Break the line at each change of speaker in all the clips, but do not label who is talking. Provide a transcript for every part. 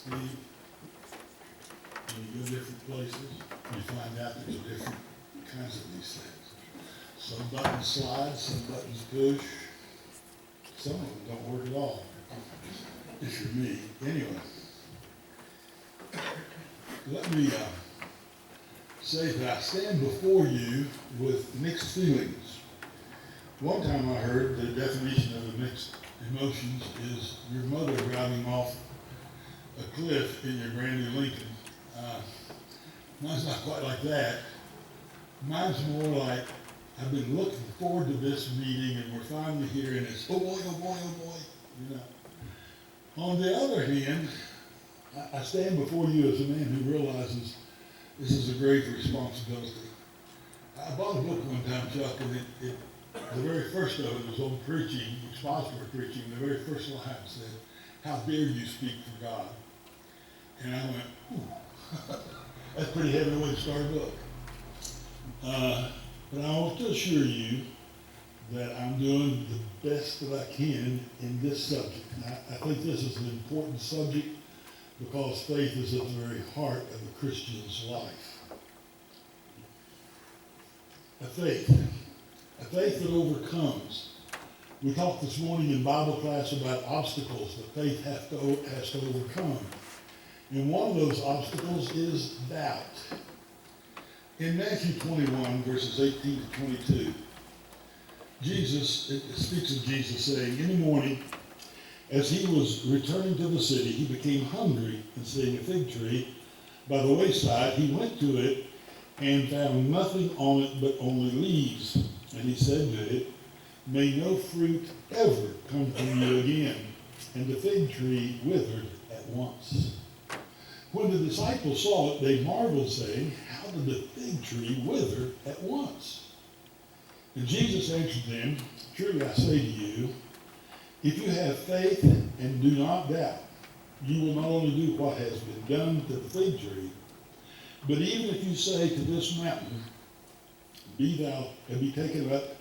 Steve, when you go different places, you find out there's different kinds of these things. Some buttons slide, some buttons push, some of them don't work at all, if you're me. Anyway, let me say that I stand before you with mixed feelings. One time I heard the definition of the mixed emotions is your mother driving off a cliff in your brand new Lincoln. Mine's not quite like that. Mine's more like, I've been looking forward to this meeting and we're finally here and it's, oh boy, oh boy, oh boy, you know. On the other hand, I stand before you as a man who realizes this is a great responsibility. I bought a book one time, Chuck, and the very first of it was on preaching, expository preaching. The very first line said, "How dare you speak for God?" And I went, ooh, that's a pretty heavy way to start a book. But I want to assure you that I'm doing the best that I can in this subject. I think this is an important subject because faith is at the very heart of the Christian's life. A faith that overcomes. We talked this morning in Bible class about obstacles that faith has to overcome. And one of those obstacles is doubt. In Matthew 21, verses 18 to 22, it speaks of Jesus saying, in the morning, as he was returning to the city, he became hungry, and seeing a fig tree by the wayside, he went to it and found nothing on it but only leaves. And he said to it, "May no fruit ever come from you again." And the fig tree withered at once. When the disciples saw it, they marveled, saying, "How did the fig tree wither at once?" And Jesus answered them, "Truly I say to you, if you have faith and do not doubt, you will not only do what has been done to the fig tree, but even if you say to this mountain, be thou and be taken up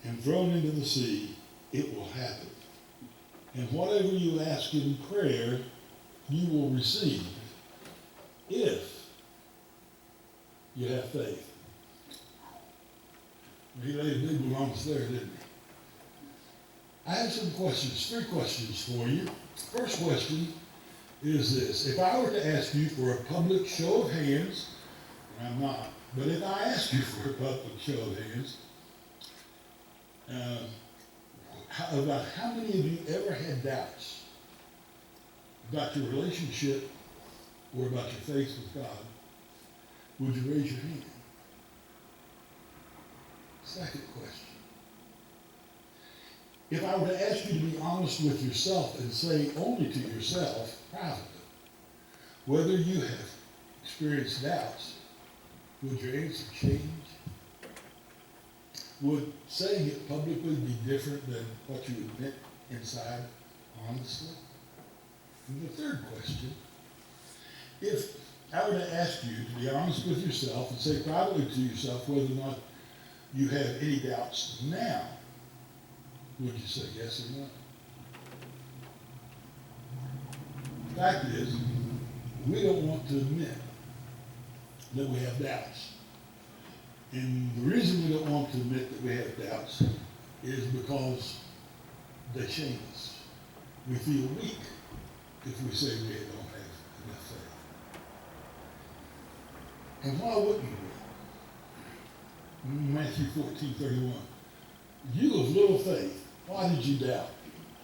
and thrown into the sea, it will happen. And whatever you ask in prayer, you will receive if you have faith." He laid a big one on us there, didn't he? I have some questions, 3 questions for you. First question is this. If I were to ask you for a public show of hands, and I'm not, but if I ask you for a public show of hands, about how many of you ever had doubts about your relationship or about your faith with God, would you raise your hand? Second question. If I were to ask you to be honest with yourself and say only to yourself, privately, whether you have experienced doubts, would your answer change? Would saying it publicly be different than what you admit inside, honestly? And the third question, if I were to ask you to be honest with yourself and say privately to yourself whether or not you have any doubts now, would you say yes or no? The fact is, we don't want to admit that we have doubts. And the reason we don't want to admit that we have doubts is because they shame us. We feel weak if we say we don't have enough faith. And why wouldn't we? Matthew 14:31. You of little faith, why did you doubt?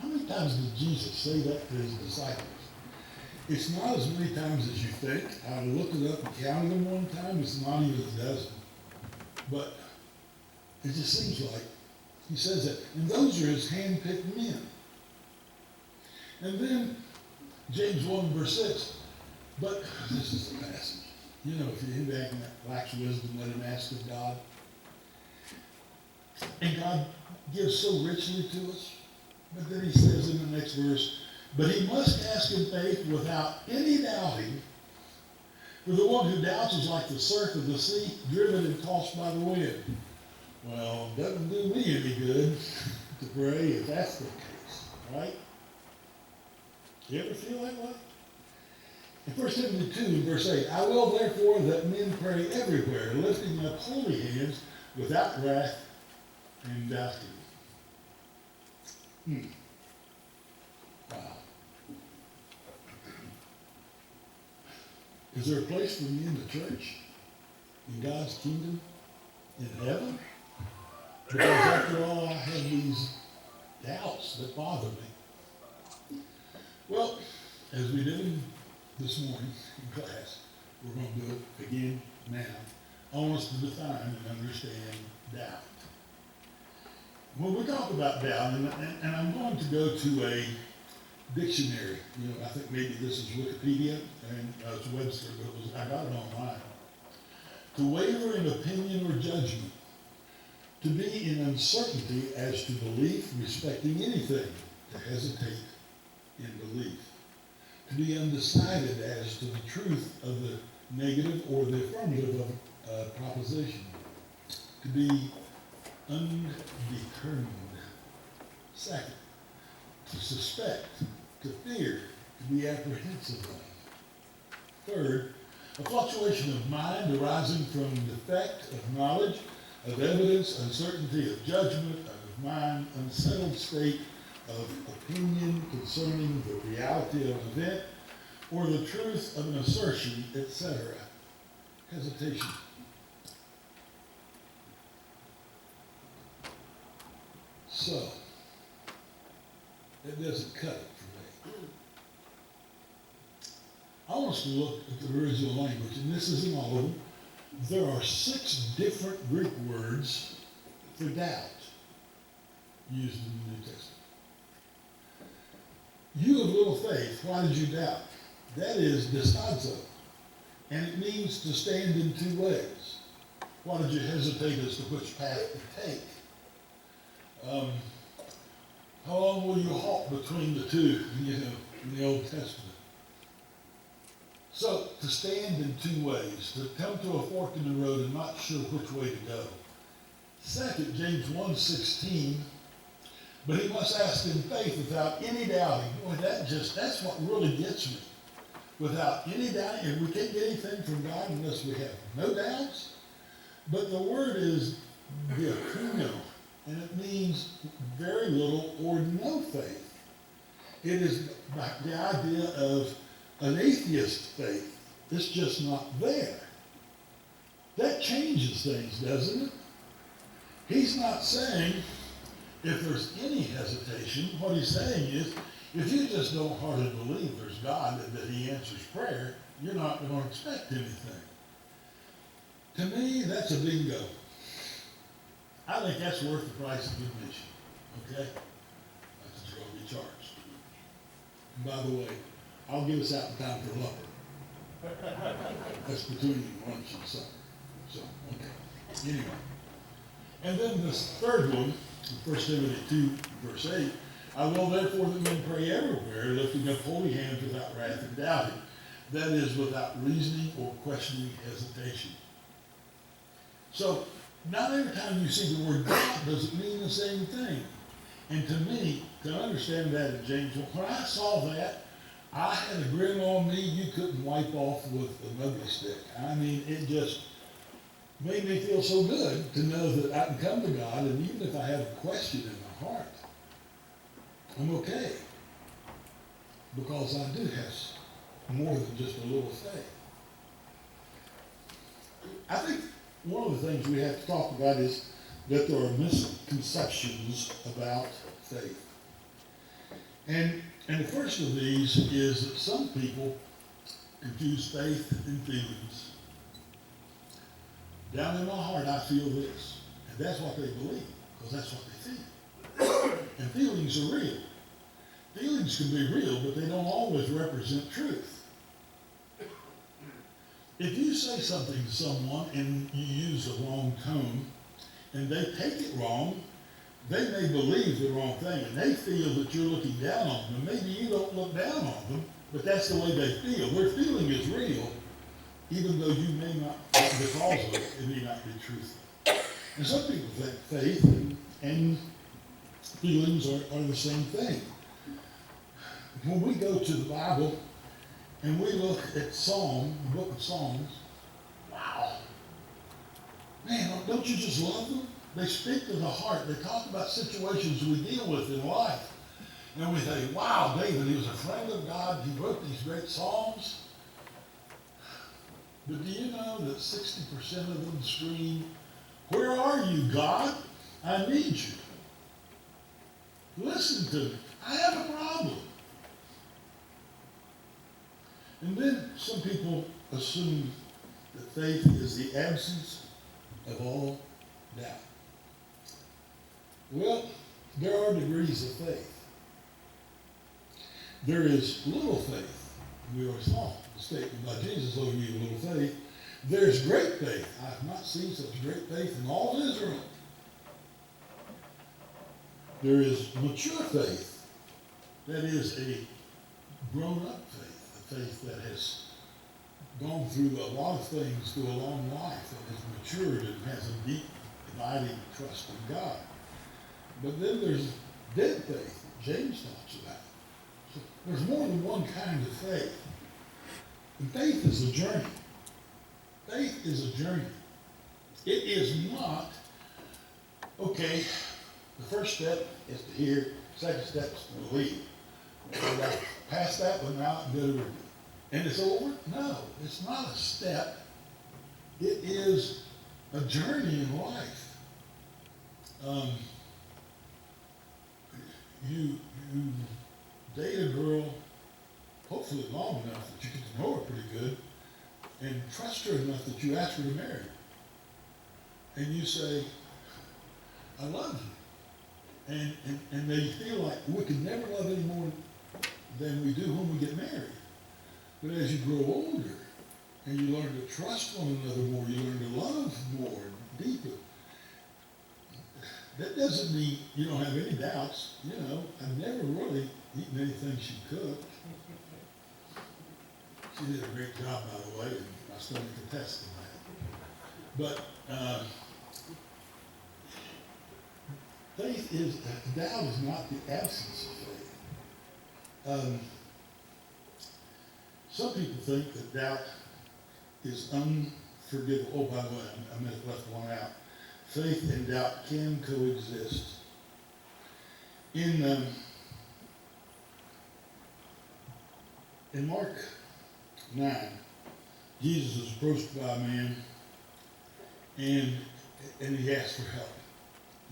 How many times did Jesus say that to his disciples? It's not as many times as you think. I looked it up and counted them one time. It's not even a dozen. But it just seems like he says that. And those are his hand-picked men. And then James 1 verse 6. But this is the passage. You know, if anybody lacks wisdom, let him ask of God. And God gives so richly to us. But then he says in the next verse, but he must ask in faith without any doubting. For the one who doubts is like the surf of the sea, driven and tossed by the wind. Well, it doesn't do me any good to pray if that's the case, right? You ever feel that way? In 1 Timothy 2, verse 8, I will therefore that men pray everywhere, lifting up holy hands without wrath and doubting. Wow. Is there a place for me in the church? In God's kingdom? In heaven? Because after all, I have these doubts that bother me. Well, as we did this morning in class, we're going to do it again now. I want us to define and understand doubt. When we talk about doubt, and I'm going to go to a dictionary. I think maybe this is Wikipedia, and it's Webster, but I got it online. To waver in opinion or judgment. To be in uncertainty as to belief respecting anything. To hesitate in belief. To be undecided as to the truth of the negative or the affirmative of a proposition. To be undetermined. Second, to suspect, to fear, to be apprehensive of. Third, a fluctuation of mind arising from defect of knowledge, of evidence, uncertainty of judgment, of mind, unsettled state of opinion concerning the reality of an event, or the truth of an assertion, etc. Hesitation. So, it doesn't cut it for me. I want us to look at the original language, and this isn't all of them. There are 6 different Greek words for doubt used in the New Testament. You of little faith, why did you doubt? That is distazo, and it means to stand in 2 ways. Why did you hesitate as to which path to take? How long will you halt between the two, in the Old Testament? So, to stand in 2 ways, to come to a fork in the road and not sure which way to go. Second, James 1:16, but he must ask in faith without any doubting. Boy, that's what really gets me. Without any doubting, and we can't get anything from God unless we have no doubts. But the word is diakrino, and it means very little or no faith. It is the idea of an atheist faith. It's just not there. That changes things, doesn't it? He's not saying if there's any hesitation. What he's saying is, if you just don't hardly believe there's God and that he answers prayer, you're not going to expect anything. To me, that's a bingo. I think that's worth the price of admission. Okay? That's what's going to be charged. And by the way, I'll give us out in time for supper. That's between lunch and supper. So, okay. Anyway. And then this third one, 1 Timothy 2, verse 8, I will therefore that men pray everywhere, lifting up holy hands without wrath and doubting. That is, without reasoning or questioning hesitation. So, not every time you see the word doubt does it mean the same thing. And to me, to understand that in James, when I saw that, I had a grin on me you couldn't wipe off with an ugly stick. I mean, it just made me feel so good to know that I can come to God, and even if I have a question in my heart, I'm okay. Because I do have more than just a little faith. I think one of the things we have to talk about is that there are misconceptions about faith. And the first of these is that some people confuse faith and feelings. Down in my heart, I feel this. And that's what they believe, because that's what they feel. And feelings are real. Feelings can be real, but they don't always represent truth. If you say something to someone and you use the wrong tone, and they take it wrong, they may believe the wrong thing, and they feel that you're looking down on them. Maybe you don't look down on them, but that's the way they feel. Their feeling is real, even though you may not, because of it, it may not be truthful. And some people think faith and feelings are the same thing. When we go to the Bible and we look at Psalm, the book of Psalms, wow. Man, don't you just love them? They speak to the heart. They talk about situations we deal with in life. And we think, wow, David, he was a friend of God. He wrote these great Psalms. But do you know that 60% of them scream, where are you, God? I need you. Listen to me. I have a problem. And then some people assume that faith is the absence of all doubt. Well, there are degrees of faith. There is little faith. We always saw the statement by Jesus, oh, you have little faith. There's great faith. I have not seen such great faith in all Israel. There is mature faith. That is a grown-up faith, a faith that has gone through a lot of things through a long life and has matured and has a deep, abiding trust in God. But then there's dead faith, James talks about. So there's more than one kind of faith. And faith is a journey. Faith is a journey. It is not, okay, the first step is to hear, second step is to believe. We got past that one now and go to review. And it's over? No, it's not a step. It is a journey in life. You date a girl, hopefully long enough that you get to know her pretty good, and trust her enough that you ask her to marry you. And you say, I love you. And they feel like we can never love any more than we do when we get married. But as you grow older and you learn to trust one another more, you learn to love more and deeper. That doesn't mean you don't have any doubts. You know, I've never really eaten anything she cooked. She did a great job, by the way, and my stomach attests to that. But faith is, doubt is not the absence of faith. Some people think that doubt is unforgivable. Oh, by the way, I may have left one out. Faith and doubt can coexist. In Mark 9, Jesus is approached by a man, and he asked for help.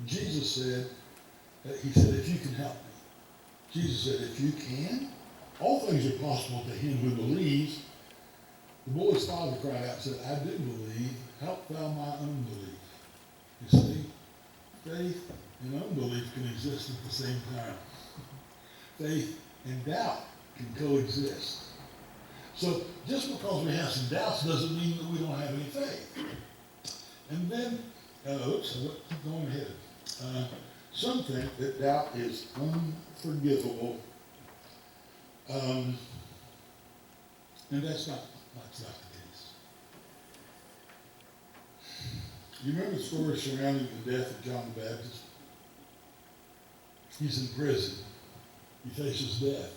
Jesus said, if you can help me. Jesus said, if you can, all things are possible to him who believes. The boy's father cried out and said, I do believe, help thou my unbelief. You see, faith and unbelief can exist at the same time. Faith and doubt can coexist. So just because we have some doubts doesn't mean that we don't have any faith. And then, keep going ahead. Some think that doubt is unforgivable. And that's not the case. You remember the story surrounding the death of John the Baptist? He's in prison. He faces death.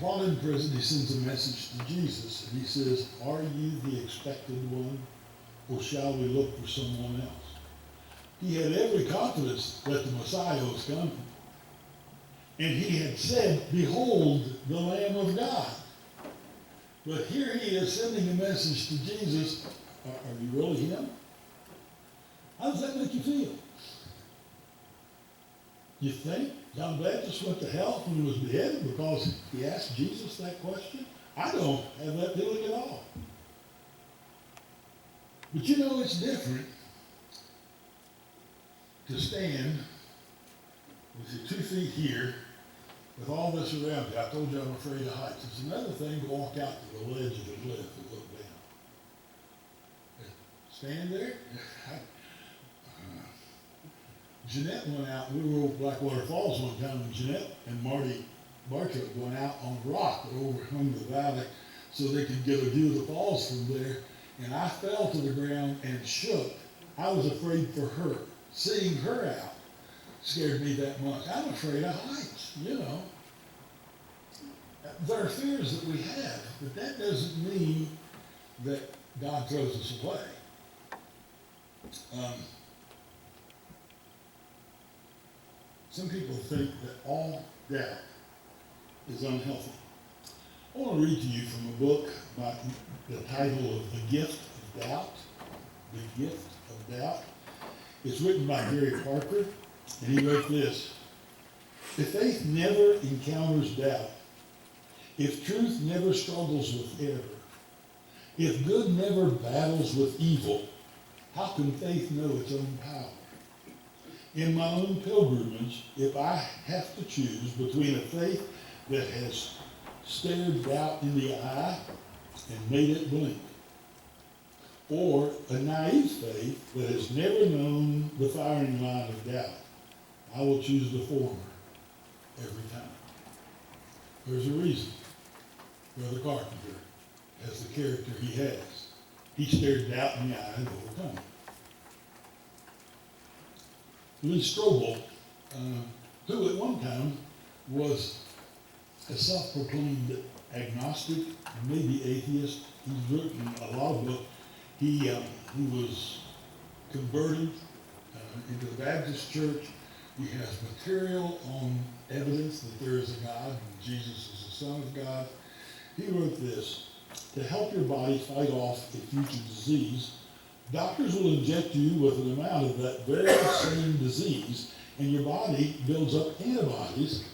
While in prison, he sends a message to Jesus, and he says, are you the expected one, or shall we look for someone else? He had every confidence that the Messiah was coming. And he had said, behold, the Lamb of God. But here he is sending a message to Jesus. Are you really him? How does that make you feel? You think John the Baptist went to hell when he was beheaded because he asked Jesus that question? I don't have that feeling at all. But you know, it's different to stand with your 2 feet here with all this around you. I told you I'm afraid of heights. It's another thing to walk out to the ledge of the cliff and look down. Stand there. Jeanette went out. We were over Blackwater Falls one time, and Jeanette and Marty Bartrow went out on a rock that overhung the valley so they could get a view of the falls from there. And I fell to the ground and shook. I was afraid for her. Seeing her out scared me that much. I'm afraid of heights, you know. There are fears that we have, but that doesn't mean that God throws us away. Some people think that all doubt is unhealthy. I want to read to you from a book by the title of The Gift of Doubt. The Gift of Doubt. It's written by Gary Parker, and he wrote this: if faith never encounters doubt, if truth never struggles with error, if good never battles with evil, how can faith know its own power? In my own pilgrimage, if I have to choose between a faith that has stared doubt in the eye and made it blink, or a naive faith that has never known the firing line of doubt, I will choose the former every time. There's a reason Brother Carpenter has the character he has. He stared doubt in the eye and overcome it. Lee Strobel, who at one time was a self-proclaimed agnostic, maybe atheist, he's written a lot of books. He was converted into the Baptist church. He has material on evidence that there is a God and Jesus is the Son of God. He wrote this: to help your body fight off a future disease, doctors will inject you with an amount of that very same disease, and your body builds up antibodies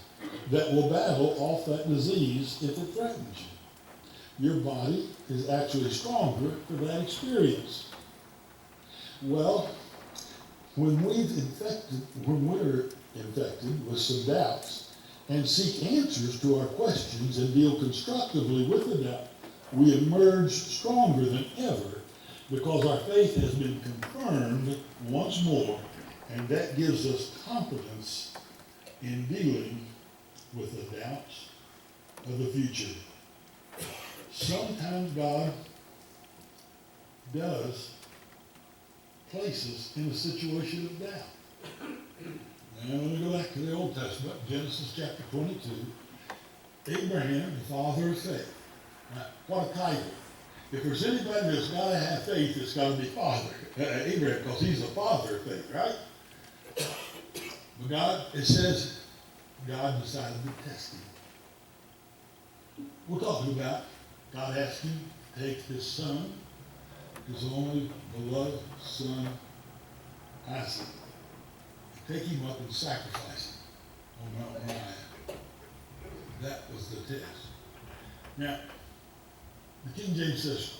that will battle off that disease if it threatens you. Your body is actually stronger for that experience. Well, when we're infected with some doubts and seek answers to our questions and deal constructively with the doubt, we emerge stronger than ever because our faith has been confirmed once more, and that gives us confidence in dealing with the doubts of the future. Sometimes God does place us in a situation of doubt. Now, let me go back to the Old Testament, Genesis chapter 22. Abraham, the father of faith. Now, what a title. If there's anybody that's got to have faith, it's got to be Father. Abraham, because he's the father of faith, right? But God, it says, God decided to test him. We're talking about God asked him to take his son, his only beloved son, Isaac, and take him up and sacrifice him on Mount Moriah. That was the test. Now, the King James says,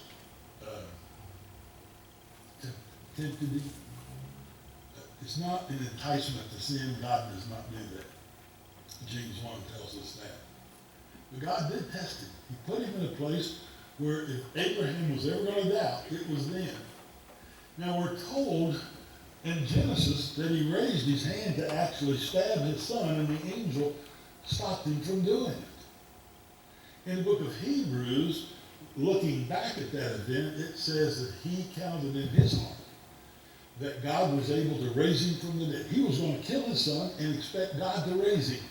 tempted him. It's not an enticement to sin. God does not do that. James 1 tells us that. But God did test him. He put him in a place where if Abraham was ever going to doubt, it was then. Now we're told in Genesis that he raised his hand to actually stab his son, and the angel stopped him from doing it. In the book of Hebrews, looking back at that event, it says that he counted in his heart that God was able to raise him from the dead. He was going to kill his son and expect God to raise him.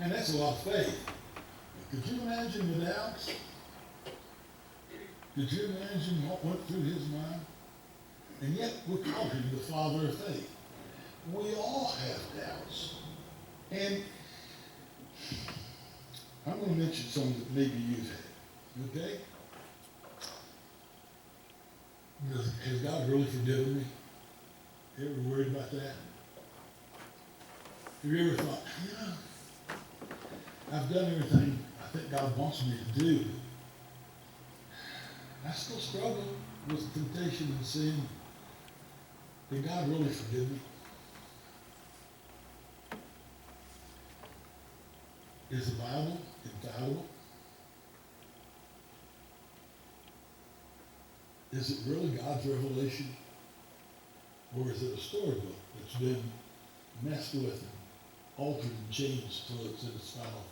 And that's a lot of faith. Could you imagine the doubts? Could you imagine what went through his mind? And yet we're calling him the father of faith. We all have doubts. And I'm going to mention some that maybe you've had. Okay? Has God really forgiven me? You ever worried about that? Have you ever thought, I've done everything I think God wants me to do. I still struggle with temptation and sin. Did God really forgive me? Is the Bible infallible? Is it really God's revelation? Or is it a storybook that's been messed with and altered and changed till it's in its final form?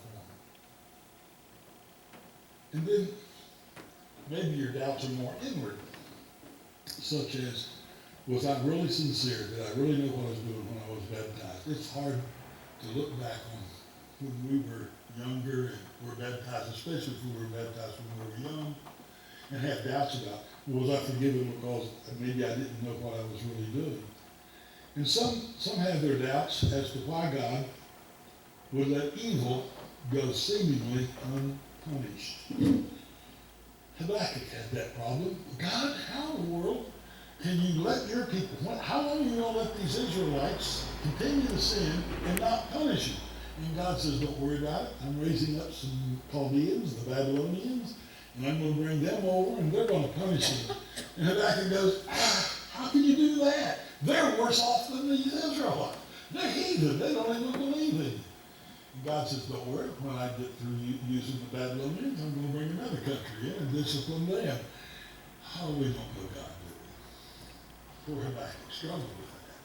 And then maybe your doubts are more inward, such as, was I really sincere? Did I really know what I was doing when I was baptized? It's hard to look back on when we were younger and were baptized, especially if we were baptized when we were young, and have doubts about, was I forgiven because maybe I didn't know what I was really doing. And some have their doubts as to why God would let evil go seemingly unpunished. Habakkuk had that problem. God, how in the world can you let your people, how long are you going to let these Israelites continue to sin and not punish them? And God says, don't worry about it. I'm raising up some Chaldeans, the Babylonians, and I'm going to bring them over, and they're going to punish them. And Habakkuk goes, how can you do that? They're worse off than the Israelites. They're heathen. They don't even believe in you. And God says, don't worry. When I get through using the Babylonians, I'm going to bring another country in and discipline them. How do we don't know God, do we? Poor Habakkuk struggled with that.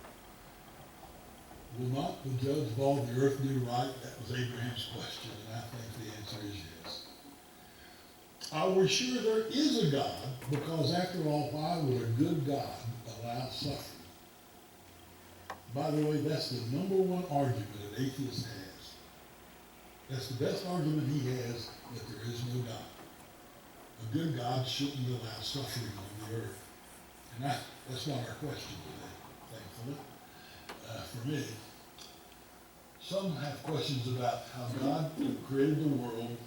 Will not the judge of all the earth do right? That was Abraham's question, and I think the answer is yes. Are we sure there is a God? Because after all, why would a good God allow suffering? By the way, that's the number one argument an atheist has. That's the best argument he has, that there is no God. A good God shouldn't allow suffering on the earth. And that's not our question today, thankfully, for me. Some have questions about how God created the world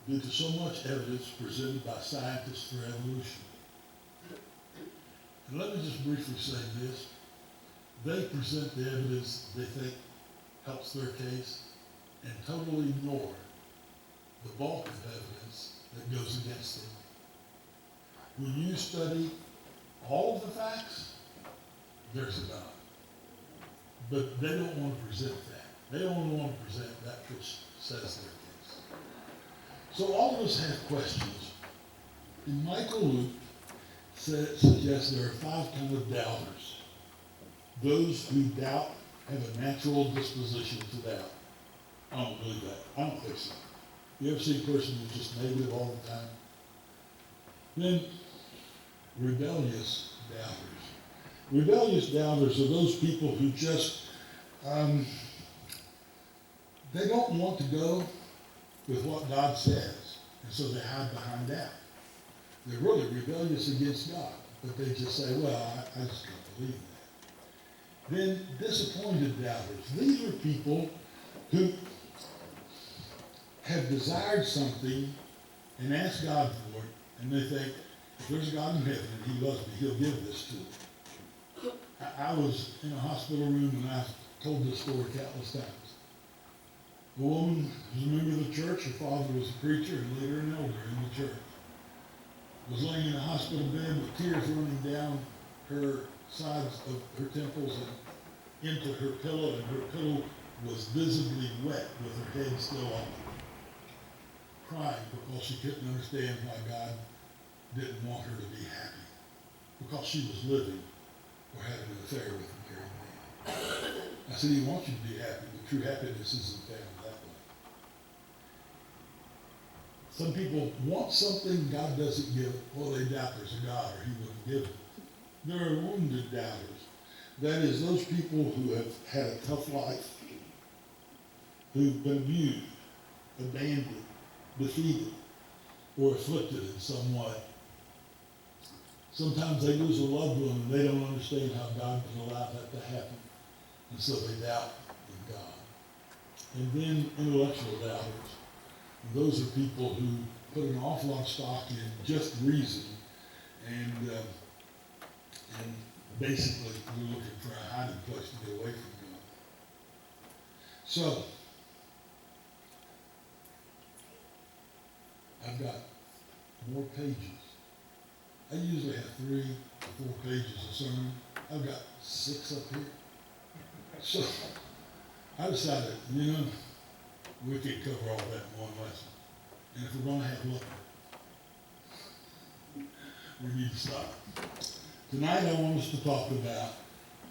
due to so much evidence presented by scientists for evolution. And let me just briefly say this. They present the evidence they think helps their case and totally ignore the bulk of evidence that goes against them. When you study all of the facts, there's a God. But they don't want to present that. They don't want to present that which says their case. So all of us have questions. And Michael Luke suggests there are 5 kinds of doubters. Those who doubt have a natural disposition to doubt. I don't believe that. I don't think so. You ever see a person who's just negative all the time? Then, rebellious doubters. Rebellious doubters are those people who just, they don't want to go with what God says, and so they hide behind doubt. They're really rebellious against God, but they just say, well, I just don't believe that. Then disappointed doubters. These are people who have desired something and asked God for it, and they think, if there's a God in heaven and he loves me, he'll give this to me. I was in a hospital room and I told this story countless times. A woman was a member of the church, her father was a preacher and later an elder in the church. Was laying in a hospital bed with tears running down her sides of her temples and into her pillow, and her pillow was visibly wet with her head still on it. Crying because she couldn't understand why God didn't want her to be happy. Because she was living or having an affair with a married man. I said, he wants you to be happy, but true happiness isn't found that way. Some people want something God doesn't give. Well, they doubt there's a God or he wouldn't give it. There are wounded doubters. That is, those people who have had a tough life, who've been abused, abandoned, defeated, or afflicted in some way. Sometimes they lose a loved one and they don't understand how God can allow that to happen. And so they doubt in God. And then intellectual doubters. And those are people who put an awful lot of stock in just reason and basically we're looking for a hiding place to get away from God. So, I've got more pages. I usually have 3 or 4 pages of sermon. I've got 6 up here. So, I decided, we could cover all that in one lesson. And if we're going to have liquor, we need to stop. Tonight I want us to talk about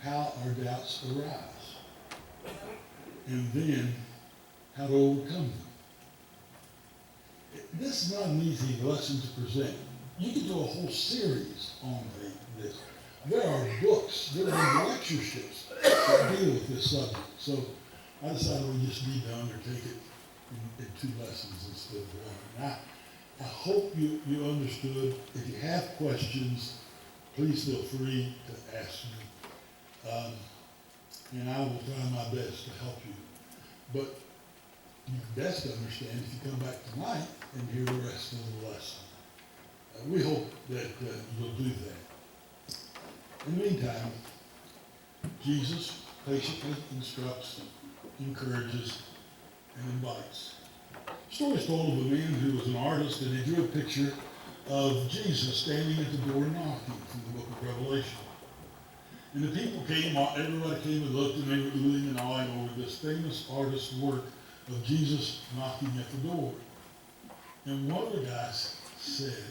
how our doubts arise, and then how to overcome them. This is not an easy lesson to present. You could do a whole series on this. There are books, there are lectureships that deal with this subject. So I decided we just need to undertake it in 2 lessons instead of one. And I hope you understood. If you have questions, please feel free to ask me. And I will try my best to help you. But you can best understand if you come back tonight and hear the rest of the lesson. We hope that you'll do that. In the meantime, Jesus patiently instructs, encourages, and invites. The story is told of a man who was an artist, and he drew a picture of Jesus standing at the door knocking from the book of Revelation. And the people came, everybody came and looked, and they were oohing and awing over this famous artist's work of Jesus knocking at the door. And one of the guys said,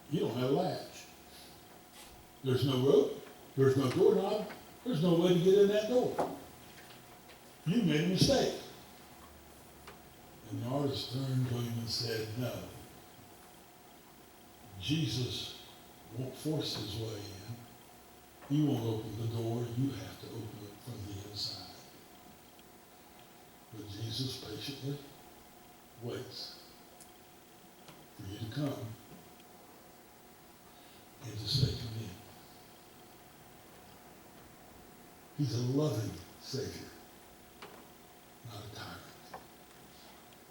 "You don't have a latch. There's no rope, there's no doorknob, there's no way to get in that door. You made a mistake." And the artist turned to him and said, "No, Jesus won't force his way in. He won't open the door. You have to open it from the inside." But Jesus patiently waits for you to come and to say, "Come in." He's a loving Savior, not a tyrant.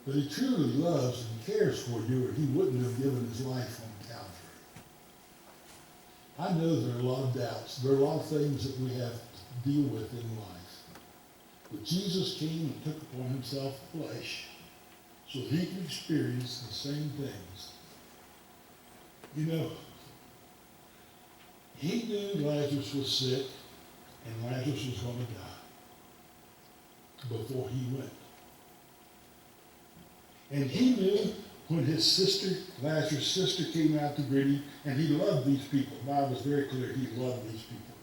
But he truly loves and cares for you, or he wouldn't have given his life on Calvary. I know there are a lot of doubts. There are a lot of things that we have to deal with in life. But Jesus came and took upon himself flesh so he could experience the same things. You know, he knew Lazarus was sick and Lazarus was going to die before he went. And he knew when his sister, Lazarus' sister, came out to greet him, and he loved these people. The Bible is very clear, he loved these people.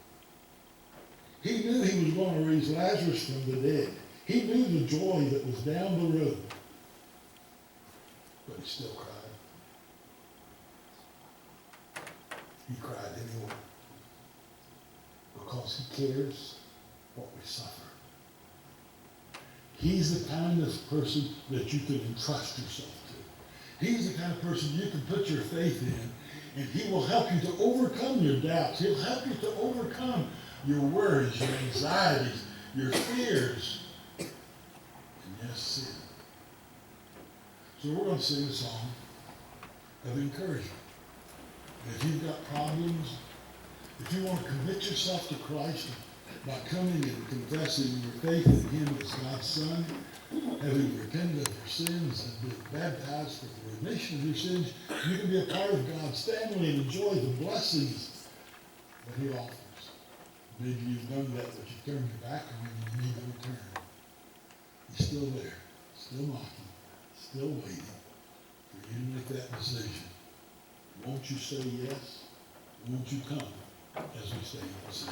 He knew he was going to raise Lazarus from the dead. He knew the joy that was down the road. But he still cried. He cried anyway. Because he cares what we suffer. He's the kind of person that you can entrust yourself to. He's the kind of person you can put your faith in, and he will help you to overcome your doubts. He'll help you to overcome your worries, your anxieties, your fears, and yes, sin. So we're going to sing a song of encouragement. And if you've got problems, if you want to commit yourself to Christ by coming and confessing your faith in him as God's Son, having repented of your sins and been baptized for the remission of your sins, you can be a part of God's family and enjoy the blessings that he offers. Maybe you've done that, but you've turned your back on him and you need to return. He's still there, still knocking, still waiting for you to make that decision. Won't you say yes? Won't you come as we stay in the city?